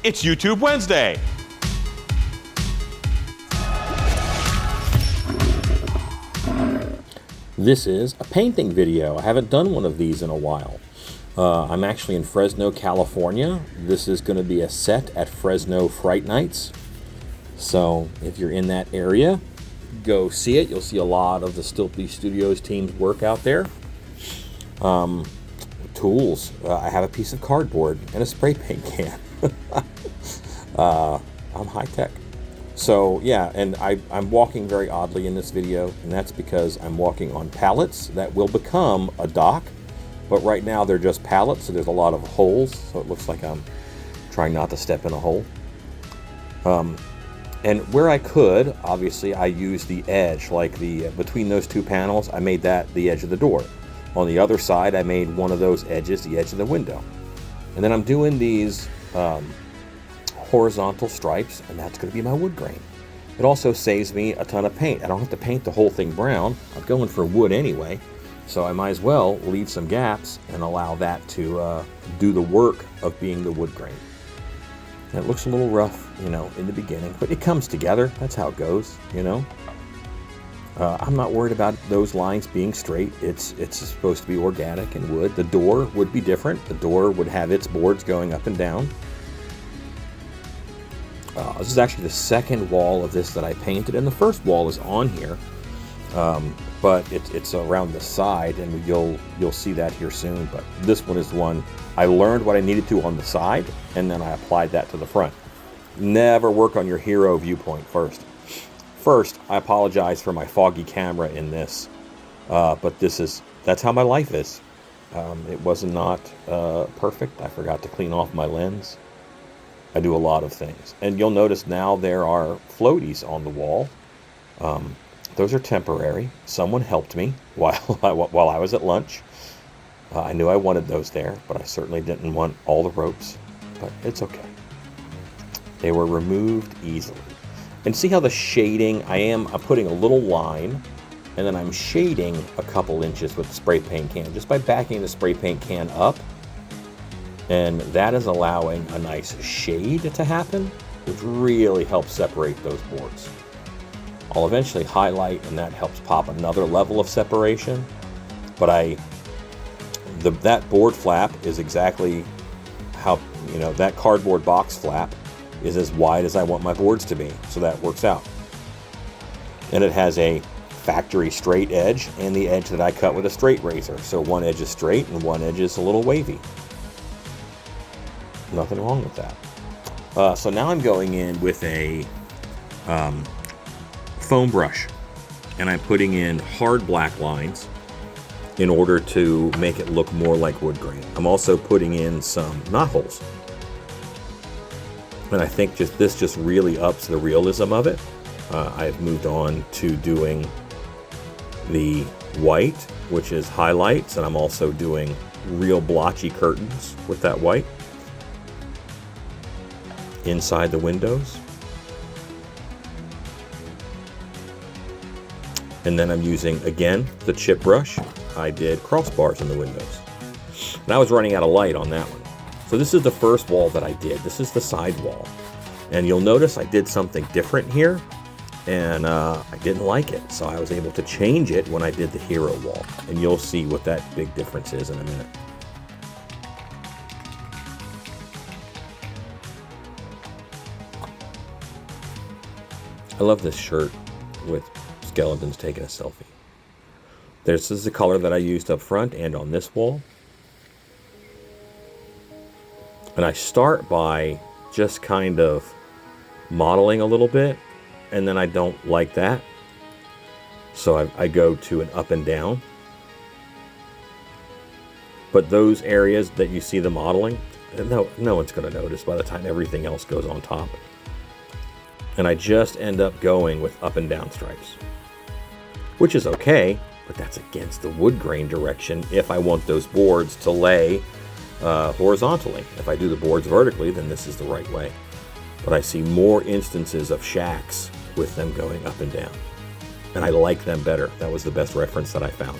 It's YouTube Wednesday. This is a painting video. I haven't done one of these in a while. I'm actually in Fresno, California. This is going to be a set at Fresno Fright Nights. So if you're in that area, go see it. You'll see a lot of the Stiltby Studios team's work out there. Tools. I have a piece of cardboard and a spray paint can. I'm high tech. So yeah, and I'm walking very oddly in this video, and that's because I'm walking on pallets that will become a dock. But right now they're just pallets, so there's a lot of holes, so it looks like I'm trying not to step in a hole. And where I could, obviously, I use the edge, like the between those two panels, I made that the edge of the door. On the other side, I made one of those edges the edge of the window. And then I'm doing these horizontal stripes, and that's going to be my wood grain. It also saves me a ton of paint. I don't have to paint the whole thing brown. I'm going for wood anyway, so I might as well leave some gaps and allow that to do the work of being the wood grain. And it looks a little rough, you know, in the beginning, but it comes together. That's how it goes, you know. I'm not worried about those lines being straight. It's supposed to be organic and wood. The door would be different. The door would have its boards going up and down. This is actually the second wall of this that I painted, and the first wall is on here, but it's around the side, and you'll see that here soon. But this one is the one I learned what I needed to on the side, and then I applied that to the front. Never work on your hero viewpoint first. First, I apologize for my foggy camera in this, but that's how my life is. It was not perfect. I forgot to clean off my lens. I do a lot of things. And you'll notice now there are floaties on the wall. Those are temporary. Someone helped me while I was at lunch. I knew I wanted those there, but I certainly didn't want all the ropes. But it's okay. They were removed easily. And see how the shading, I'm putting a little line, and then I'm shading a couple inches with the spray paint can, just by backing the spray paint can up. And that is allowing a nice shade to happen, which really helps separate those boards. I'll eventually highlight, and that helps pop another level of separation. But that board flap is exactly how, you know, that cardboard box flap is as wide as I want my boards to be, so that works out. And it has a factory straight edge and the edge that I cut with a straight razor, so one edge is straight and one edge is a little wavy. Nothing wrong with that. So now I'm going in with a foam brush, and I'm putting in hard black lines in order to make it look more like wood grain. I'm also putting in some knot holes. And I think this just really ups the realism of it. I've moved on to doing the white, which is highlights, and I'm also doing real blotchy curtains with that white inside the windows. And then I'm using, again, the chip brush. I did crossbars in the windows. And I was running out of light on that one. So this is the first wall that I did. This is the side wall. And you'll notice I did something different here, and I didn't like it. So I was able to change it when I did the hero wall. And you'll see what that big difference is in a minute. I love this shirt with skeletons taking a selfie. This is the color that I used up front and on this wall. And I start by just kind of modeling a little bit, and then I don't like that. So I go to an up and down. But those areas that you see the modeling, no one's going to notice by the time everything else goes on top. And I just end up going with up and down stripes, which is okay, but that's against the wood grain direction if I want those boards to lay horizontally. If I do the boards vertically, then this is the right way. But I see more instances of shacks with them going up and down, and I like them better. That was the best reference that I found.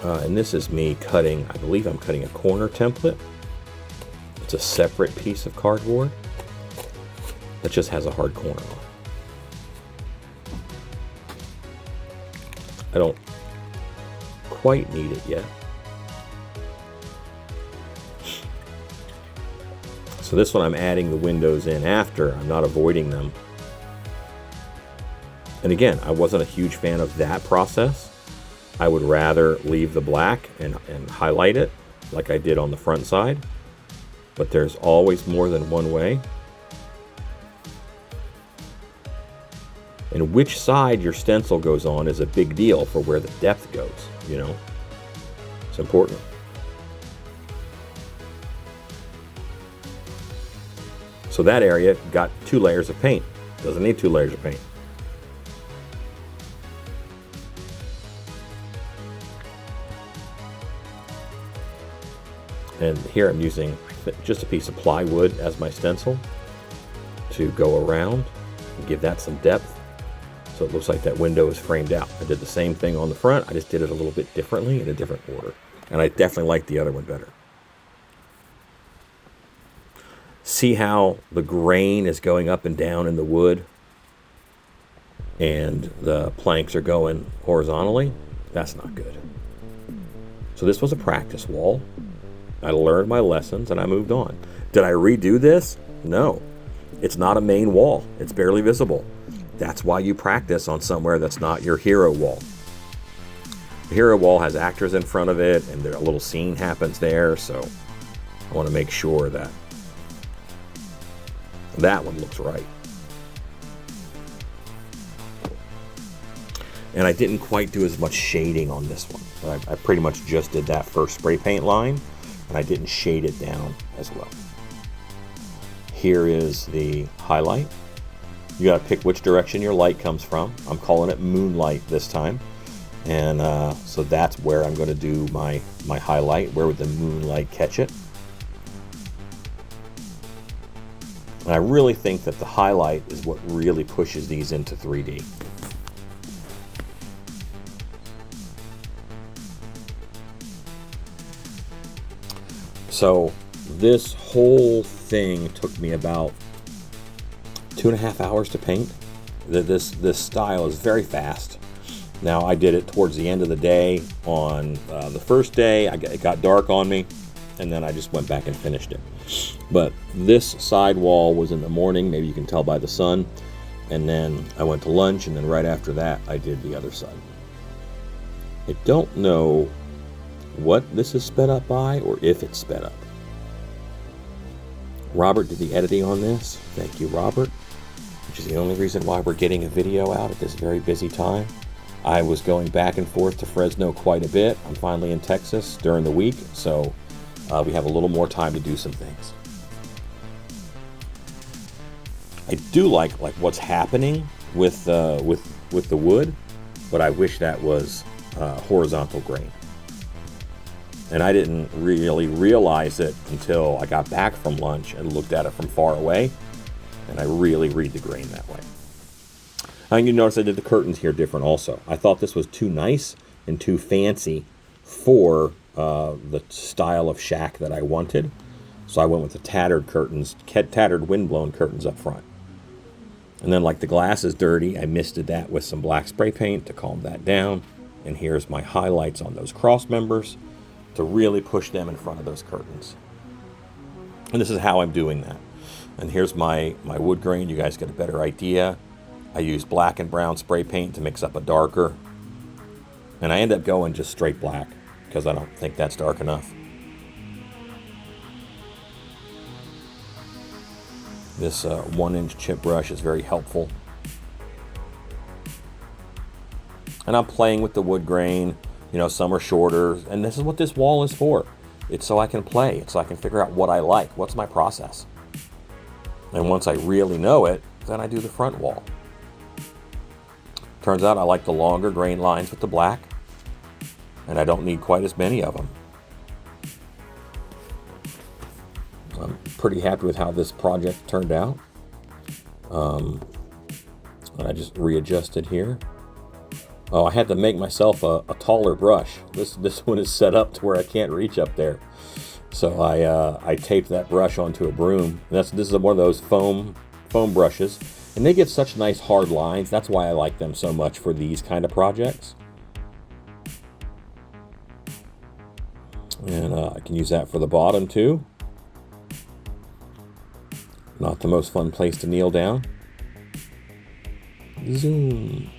And this is me cutting, I believe I'm cutting a corner template. It's a separate piece of cardboard that just has a hard corner on it. I don't quite need it yet. So this one I'm adding the windows in after. I'm not avoiding them. And again, I wasn't a huge fan of that process. I would rather leave the black and highlight it like I did on the front side. But there's always more than one way. And which side your stencil goes on is a big deal for where the depth goes, you know. It's important. So that area got 2 layers of paint. Doesn't need 2 layers of paint. And here I'm using just a piece of plywood as my stencil to go around and give that some depth. So it looks like that window is framed out. I did the same thing on the front. I just did it a little bit differently in a different order. And I definitely like the other one better. See how the grain is going up and down in the wood and the planks are going horizontally? That's not good. So this was a practice wall. I learned my lessons and I moved on. Did I redo this? No. It's not a main wall. It's barely visible. That's why you practice on somewhere that's not your hero wall. The hero wall has actors in front of it and a little scene happens there, so I want to make sure that that one looks right. And I didn't quite do as much shading on this one. I pretty much just did that first spray paint line, and I didn't shade it down as well. Here is the highlight. You got to pick which direction your light comes from. I'm calling it moonlight this time. And so that's where I'm going to do my highlight. Where would the moonlight catch it? And I really think that the highlight is what really pushes these into 3D. So this whole thing took me about 2.5 hours to paint. This style is very fast. Now I did it towards the end of the day. On the first day, it got dark on me, and then I just went back and finished it. But this side wall was in the morning, maybe you can tell by the sun, and then I went to lunch, and then right after that I did the other side. I don't know what this is sped up by or if it's sped up. Robert did the editing on this. Thank you, Robert, which is the only reason why we're getting a video out at this very busy time. I was going back and forth to Fresno quite a bit. I'm finally in Texas during the week, so we have a little more time to do some things. I do like what's happening with the wood, but I wish that was horizontal grain. And I didn't really realize it until I got back from lunch and looked at it from far away, and I really read the grain that way. And you notice I did the curtains here different also. I thought this was too nice and too fancy for the style of shack that I wanted. So I went with the tattered curtains, tattered windblown curtains up front. And then like the glass is dirty, I misted that with some black spray paint to calm that down. And here's my highlights on those cross members to really push them in front of those curtains. And this is how I'm doing that. And here's my wood grain. You guys get a better idea. I use black and brown spray paint to mix up a darker. And I end up going just straight black because I don't think that's dark enough. This 1-inch chip brush is very helpful. And I'm playing with the wood grain. You know, some are shorter. And this is what this wall is for. It's so I can play. It's so I can figure out what I like. What's my process? And once I really know it, then I do the front wall. Turns out I like the longer grain lines with the black. And I don't need quite as many of them. I'm pretty happy with how this project turned out. I just readjusted here. Oh, I had to make myself a taller brush. This one is set up to where I can't reach up there. So I taped that brush onto a broom. This is one of those foam brushes, and they give such nice hard lines. That's why I like them so much for these kind of projects. And I can use that for the bottom too. Not the most fun place to kneel down. Zoom.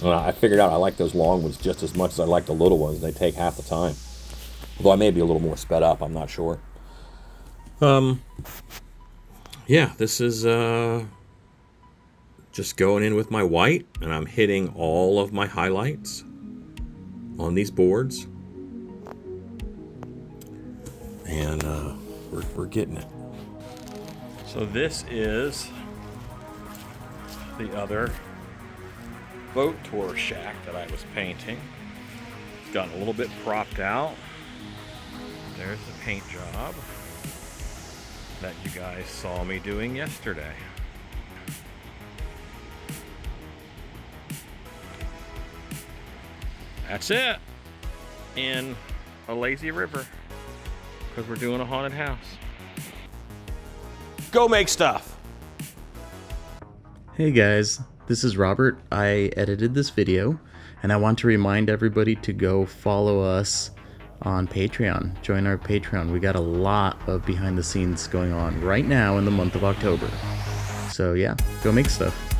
I figured out I like those long ones just as much as I like the little ones. They take half the time. Although I may be a little more sped up, I'm not sure. Yeah, this is just going in with my white, and I'm hitting all of my highlights on these boards. And we're getting it. So this is the other boat tour shack that I was painting. It's gotten a little bit propped out. There's the paint job that you guys saw me doing yesterday. That's it in a lazy river, because we're doing a haunted house. Go make stuff! Hey guys, this is Robert. I edited this video, and I want to remind everybody to go follow us on Patreon. Join our Patreon. We got a lot of behind the scenes going on right now in the month of October. So yeah, go make stuff.